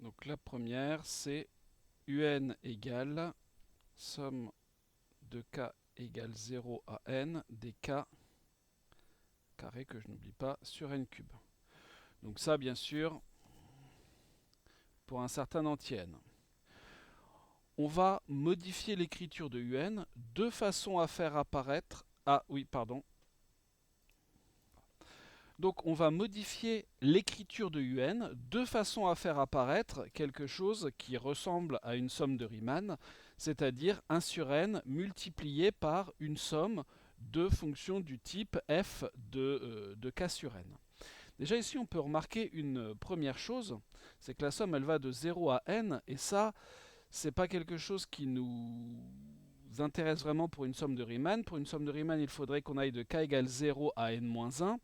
Donc la première, c'est un égale somme de k égale 0 à n des k carré, que je n'oublie pas, sur n cube. Donc ça, bien sûr, pour un certain entier n. On va modifier l'écriture de un de façon à faire apparaître... Ah oui, pardon. Donc on va modifier l'écriture de un de façon à faire apparaître quelque chose qui ressemble à une somme de Riemann, c'est-à-dire 1 sur n multiplié par une somme de fonctions du type f de k sur n. Déjà ici on peut remarquer une première chose, c'est que la somme elle va de 0 à n, et ça c'est pas quelque chose qui nous intéresse vraiment pour une somme de Riemann. Pour une somme de Riemann, il faudrait qu'on aille de k égale 0 à n-1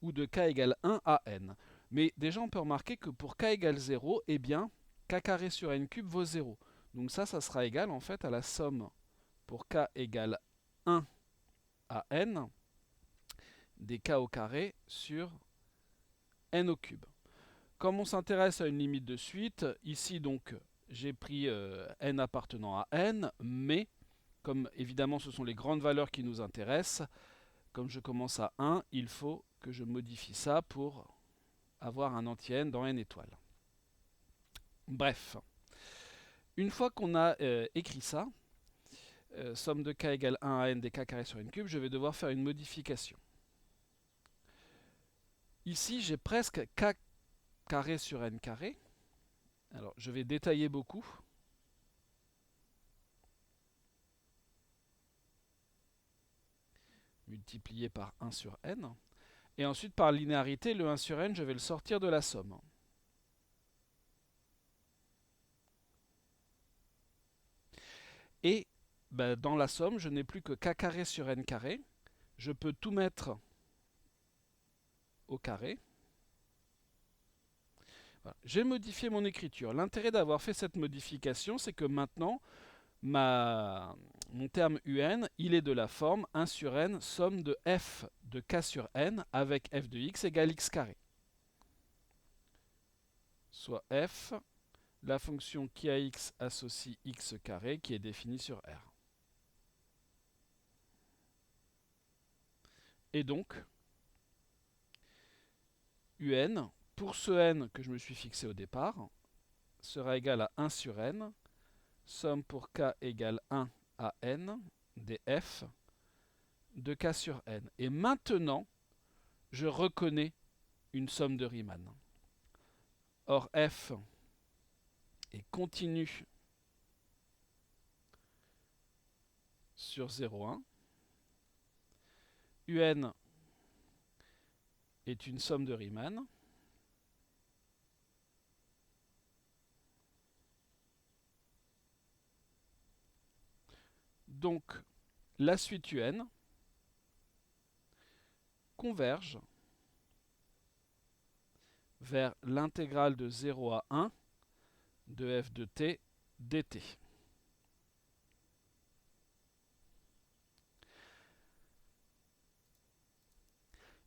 ou de k égale 1 à n. Mais déjà, on peut remarquer que pour k égale 0, eh bien, k carré sur n cube vaut 0. Donc ça sera égal en fait à la somme pour k égale 1 à n des k au carré sur n au cube. Comme on s'intéresse à une limite de suite, ici donc j'ai pris n appartenant à n, mais comme évidemment ce sont les grandes valeurs qui nous intéressent, comme je commence à 1, il faut que je modifie ça pour avoir un entier n dans n étoiles. Bref, une fois qu'on a écrit ça, somme de k égale 1 à n des k carré sur n cube, je vais devoir faire une modification. Ici, j'ai presque k carré sur n carré. Alors, je vais détailler beaucoup. Multiplié par 1 sur n. Et ensuite, par linéarité, le 1 sur n, je vais le sortir de la somme. Et dans la somme, je n'ai plus que k carré sur n carré. Je peux tout mettre au carré. Voilà. J'ai modifié mon écriture. L'intérêt d'avoir fait cette modification, c'est que maintenant, mon terme un, il est de la forme 1 sur n, somme de f de k sur n avec f de x égale x carré. Soit f, la fonction qui a x associe x carré qui est définie sur R. Et donc, un, pour ce n que je me suis fixé au départ, sera égal à 1 sur n, somme pour k égale 1 à n des f de k sur n. Et maintenant, je reconnais une somme de Riemann. Or, f est continu sur 0,1. un est une somme de Riemann. Donc, la suite un converge vers l'intégrale de 0 à 1 de f de t dt.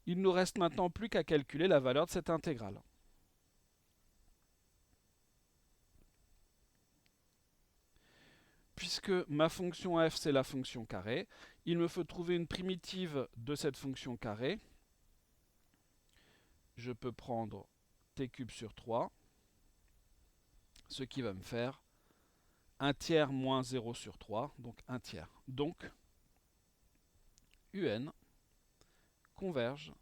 Il ne nous reste maintenant plus qu'à calculer la valeur de cette intégrale. Puisque ma fonction f c'est la fonction carré, il me faut trouver une primitive de cette fonction carré. Je peux prendre t cube sur 3, ce qui va me faire 1 tiers moins 0 sur 3, donc 1 tiers. Donc, un converge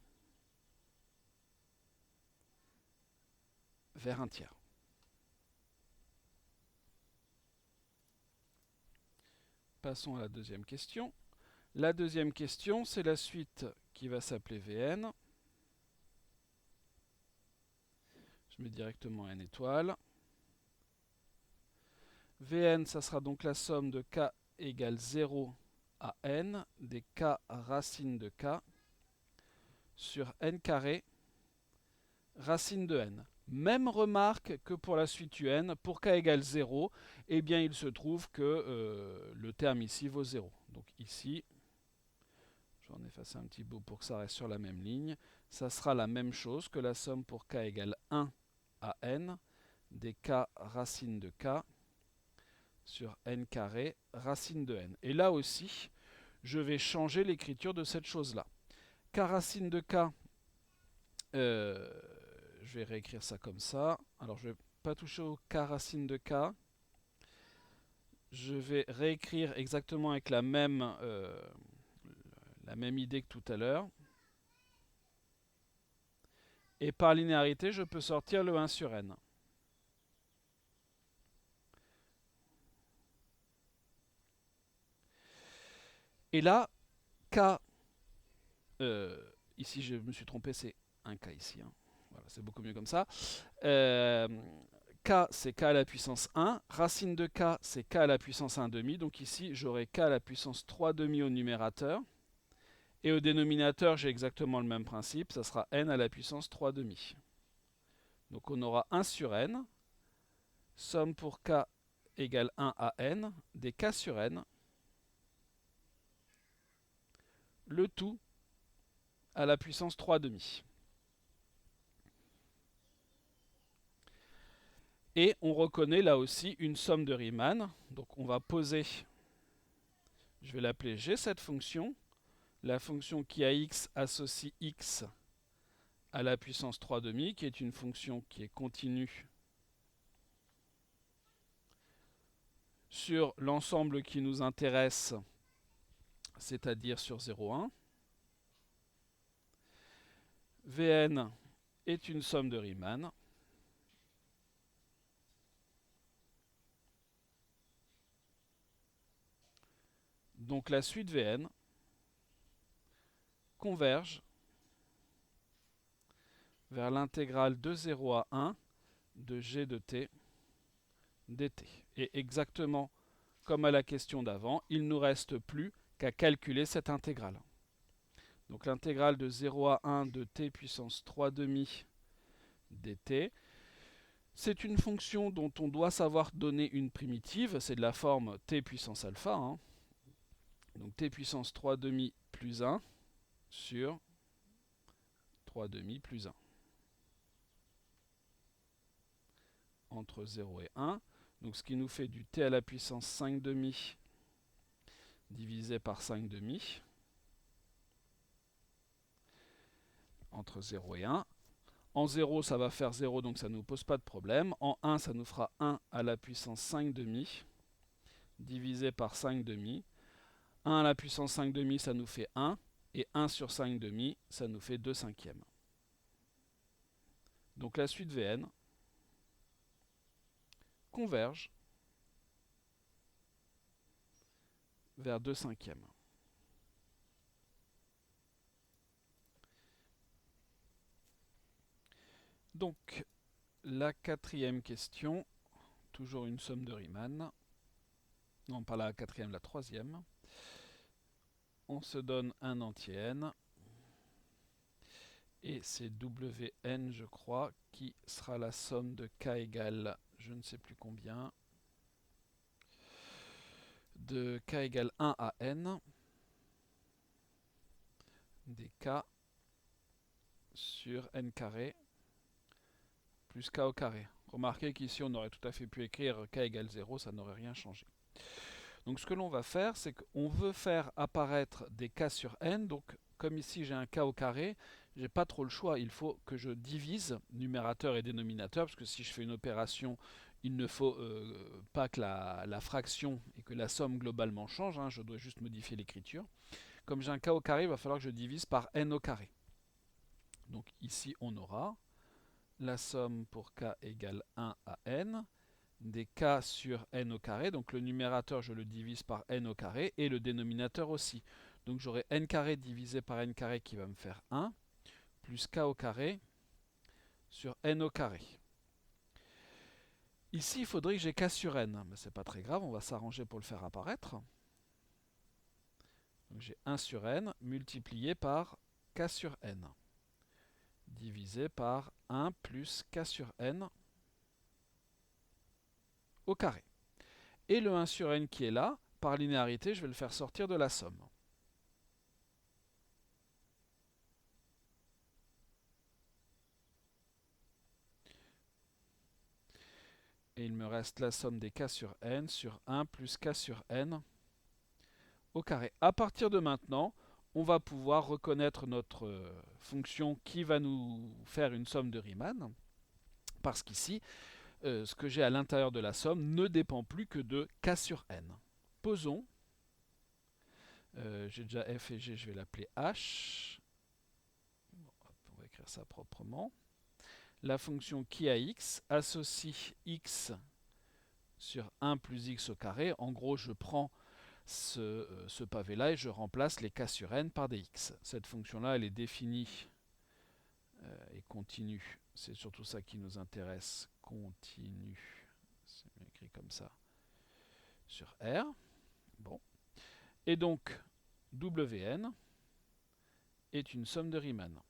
vers 1 tiers. Passons à la deuxième question. La deuxième question, c'est la suite qui va s'appeler Vn. Je mets directement n étoile. Vn, ça sera donc la somme de k égale 0 à n des k racine de k sur n carré racine de n. Même remarque que pour la suite un, pour k égale 0, eh bien il se trouve que le terme ici vaut 0. Donc ici, je vais en effacer un petit bout pour que ça reste sur la même ligne, ça sera la même chose que la somme pour k égale 1 à n des k racine de k sur n carré racine de n. Et là aussi, je vais changer l'écriture de cette chose-là. K racine de k, je vais réécrire ça comme ça. Alors je ne vais pas toucher au k racine de k. Je vais réécrire exactement avec la même idée que tout à l'heure. Et par linéarité, je peux sortir le 1 sur n. Et là, k, ici je me suis trompé, c'est un k ici. Hein. Voilà, c'est beaucoup mieux comme ça. K, c'est k à la puissance 1. Racine de k, c'est k à la puissance 1 demi. Donc ici, j'aurai k à la puissance 3 demi au numérateur. Et au dénominateur, j'ai exactement le même principe. Ça sera n à la puissance 3 demi. Donc on aura 1 sur n. Somme pour k égale 1 à n. Des k sur n. Le tout à la puissance 3 demi. Et on reconnaît là aussi une somme de Riemann. Donc on va poser, je vais l'appeler G cette fonction. La fonction qui a x associe x à la puissance 3 demi, qui est une fonction qui est continue sur l'ensemble qui nous intéresse, c'est-à-dire sur 0,1. Vn est une somme de Riemann. Donc la suite Vn converge vers l'intégrale de 0 à 1 de g de t dt. Et exactement comme à la question d'avant, il ne nous reste plus qu'à calculer cette intégrale. Donc l'intégrale de 0 à 1 de t puissance 3 demi dt, c'est une fonction dont on doit savoir donner une primitive, c'est de la forme t puissance alpha, hein. Donc t puissance 3 demi plus 1 sur 3 demi plus 1. Entre 0 et 1. Donc ce qui nous fait du t à la puissance 5 demi divisé par 5 demi entre 0 et 1. En 0, ça va faire 0, donc ça ne nous pose pas de problème. En 1, ça nous fera 1 à la puissance 5 demi divisé par 5 demi. 1 à la puissance 5 demi, ça nous fait 1. Et 1 sur 5 demi, ça nous fait 2 cinquièmes. Donc la suite Vn converge vers 2 cinquièmes. Donc, la quatrième question, toujours une somme de Riemann. Non, pas la quatrième, la troisième. On se donne un entier n. Et c'est Wn, je crois, qui sera la somme de k égale je ne sais plus combien. De k égale 1 à n. Des k sur n carré plus k au carré. Remarquez qu'ici on aurait tout à fait pu écrire k égale 0, ça n'aurait rien changé. Donc ce que l'on va faire, c'est qu'on veut faire apparaître des k sur n. Donc comme ici j'ai un k au carré, j'ai pas trop le choix. Il faut que je divise numérateur et dénominateur, parce que si je fais une opération, il ne faut pas que la fraction et que la somme globalement change. Hein, je dois juste modifier l'écriture. Comme j'ai un k au carré, il va falloir que je divise par n au carré. Donc ici on aura la somme pour k égale 1 à n des k sur n au carré, donc le numérateur je le divise par n au carré et le dénominateur aussi. Donc j'aurai n carré divisé par n carré qui va me faire 1, plus k au carré sur n au carré. Ici il faudrait que j'ai k sur n, mais c'est pas très grave, on va s'arranger pour le faire apparaître. Donc j'ai 1 sur n multiplié par k sur n, divisé par 1 plus k sur n au carré. Et le 1 sur n qui est là, par linéarité, je vais le faire sortir de la somme. Et il me reste la somme des k sur n sur 1 plus k sur n au carré. À partir de maintenant, on va pouvoir reconnaître notre fonction qui va nous faire une somme de Riemann, parce qu'ici, ce que j'ai à l'intérieur de la somme ne dépend plus que de k sur n. Posons, j'ai déjà f et g, je vais l'appeler h. Bon, hop, on va écrire ça proprement. La fonction qui a x associe x sur 1 plus x au carré. En gros, je prends ce pavé-là et je remplace les k sur n par des x. Cette fonction-là, elle est définie et continue. C'est surtout ça qui nous intéresse. Continue, c'est écrit comme ça, sur R. Bon. Et donc, Wn est une somme de Riemann.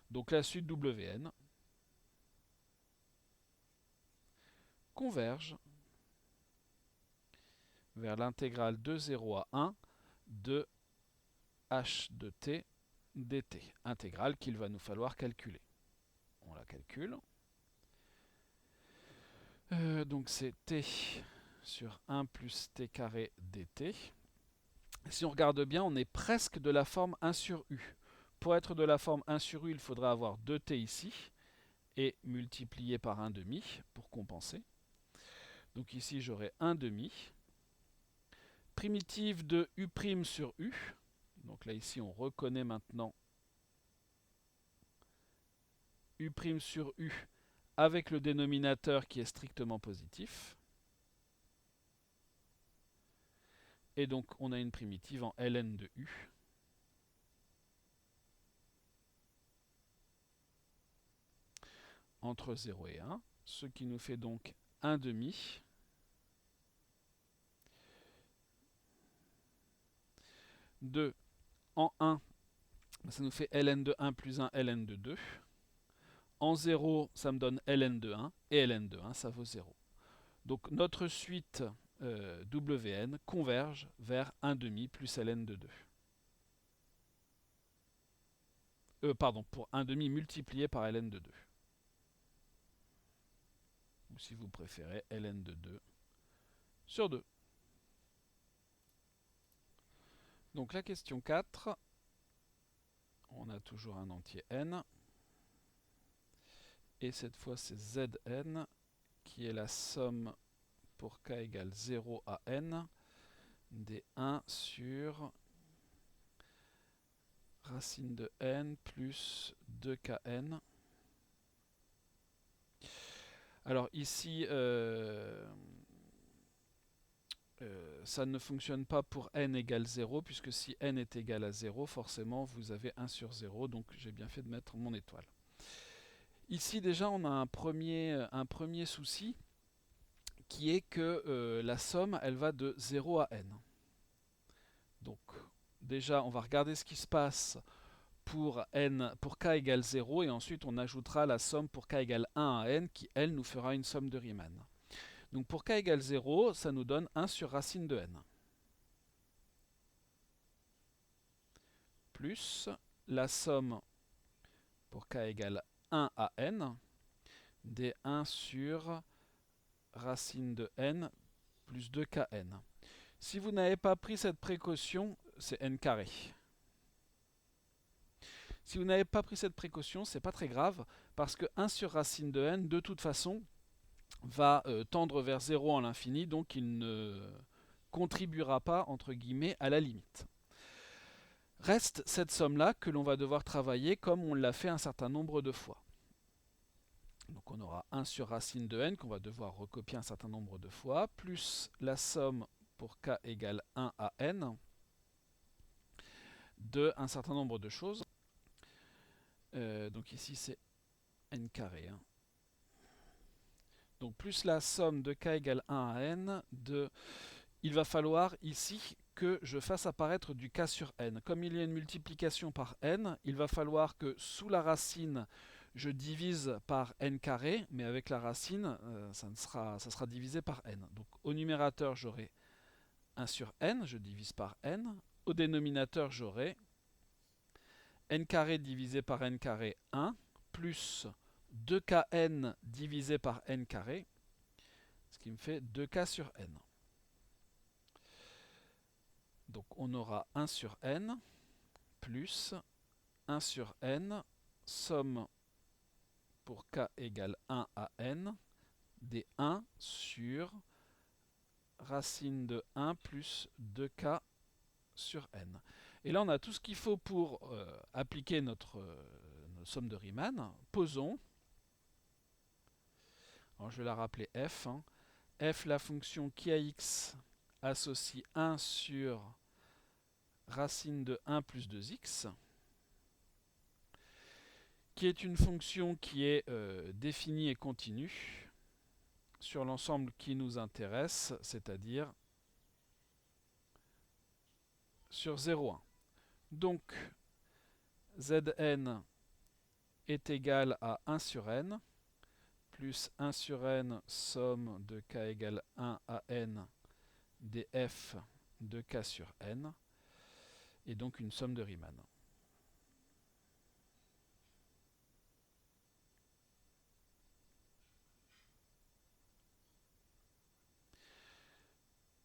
Donc la suite Wn converge vers l'intégrale de 0 à 1 de h de t dt, intégrale qu'il va nous falloir calculer. On la calcule. Donc c'est t sur 1 plus t carré dt. Si on regarde bien, on est presque de la forme 1 sur u. Pour être de la forme 1 sur u, il faudra avoir 2t ici et multiplié par 1 demi pour compenser. Donc ici j'aurai 1 demi. Primitive de u' sur u. Donc là ici on reconnaît maintenant u' sur u avec le dénominateur qui est strictement positif. Et donc on a une primitive en ln de u. Entre 0 et 1, ce qui nous fait donc 1 demi de en 1, ça nous fait ln de 1 plus 1 ln de 2. En 0, ça me donne ln de 1 et ln de 1, ça vaut 0. Donc notre suite Wn converge vers 1 demi plus ln de 2. Pardon, pour 1 demi multiplié par ln de 2. Ou si vous préférez, ln de 2 sur 2. Donc la question 4, on a toujours un entier n. Et cette fois c'est Zn qui est la somme pour k égale 0 à n des 1 sur racine de n plus 2kn. Alors ici, ça ne fonctionne pas pour n égale 0, puisque si n est égal à 0, forcément vous avez 1 sur 0, donc j'ai bien fait de mettre mon étoile. Ici déjà on a un premier souci, qui est que la somme elle va de 0 à n. Donc déjà on va regarder ce qui se passe pour k égale 0 et ensuite on ajoutera la somme pour k égale 1 à n qui elle nous fera une somme de Riemann. Donc pour k égale 0, ça nous donne 1 sur racine de n. Plus la somme pour k égale 1 à n des 1 sur racine de n plus 2kn. Si vous n'avez pas pris cette précaution, c'est n carré. Si vous n'avez pas pris cette précaution, c'est pas très grave, parce que 1 sur racine de n, de toute façon, va tendre vers 0 en l'infini, donc il ne contribuera pas, entre guillemets, à la limite. Reste cette somme-là que l'on va devoir travailler comme on l'a fait un certain nombre de fois. Donc on aura 1 sur racine de n qu'on va devoir recopier un certain nombre de fois, plus la somme pour k égale 1 à n de un certain nombre de choses. Donc ici c'est n carré. Donc plus la somme de k égale 1 à n de... Il va falloir ici que je fasse apparaître du k sur n. Comme il y a une multiplication par n, il va falloir que sous la racine, je divise par n carré, mais avec la racine, ça sera divisé par n. Donc au numérateur, j'aurai 1 sur n, je divise par n. Au dénominateur, j'aurai n carré divisé par n carré 1, plus 2kn divisé par n carré, ce qui me fait 2k sur n. Donc on aura 1 sur n plus 1 sur n, somme pour k égale 1 à n, des 1 sur racine de 1 plus 2k sur n. Et là on a tout ce qu'il faut pour appliquer notre somme de Riemann. Posons. Alors je vais la rappeler f. F, la fonction qui à x associe 1 sur racine de 1 plus 2x, qui est une fonction qui est définie et continue sur l'ensemble qui nous intéresse, c'est-à-dire sur 0,1. Donc, Zn est égal à 1 sur n, plus 1 sur n, somme de k égale 1 à n, df de k sur n, et donc une somme de Riemann.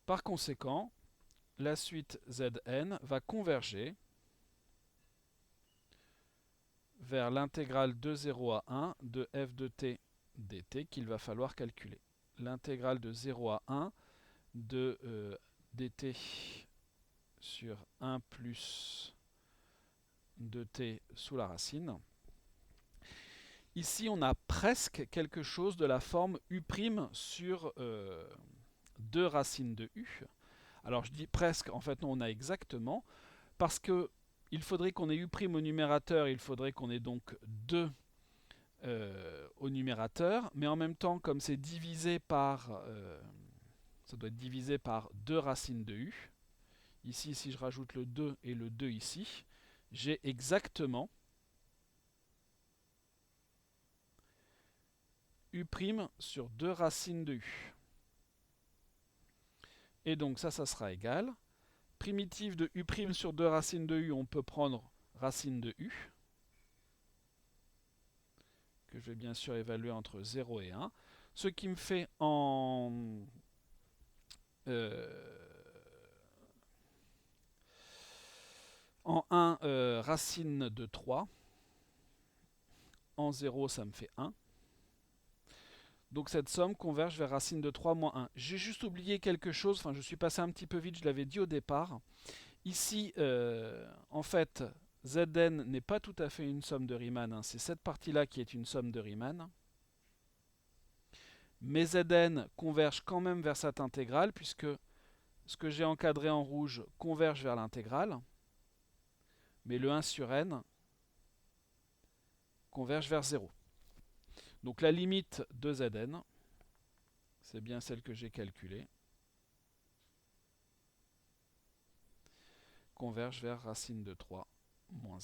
Par conséquent, la suite Zn va converger vers l'intégrale de 0 à 1 de f de t dt qu'il va falloir calculer. L'intégrale de 0 à 1 de dt sur 1 plus 2t sous la racine. Ici, on a presque quelque chose de la forme u' sur 2 racines de u. Alors je dis presque, en fait non, on a exactement, parce que il faudrait qu'on ait u' au numérateur, il faudrait qu'on ait donc 2 au numérateur, mais en même temps, comme c'est divisé par, ça doit être divisé par 2 racines de u, ici si je rajoute le 2 et le 2 ici, j'ai exactement u' sur 2 racines de u. Et donc ça sera égal. Primitive de u' sur 2 racines de u, on peut prendre racine de u, que je vais bien sûr évaluer entre 0 et 1, ce qui me fait en 1 racine de 3, en 0 ça me fait 1. Donc cette somme converge vers racine de 3 moins 1. J'ai juste oublié quelque chose, enfin je suis passé un petit peu vite, je l'avais dit au départ. Ici, en fait, Zn n'est pas tout à fait une somme de Riemann, c'est cette partie-là qui est une somme de Riemann. Mais Zn converge quand même vers cette intégrale, puisque ce que j'ai encadré en rouge converge vers l'intégrale. Mais le 1 sur n converge vers 0. Donc la limite de Zn, c'est bien celle que j'ai calculée, converge vers racine de 3 moins 1.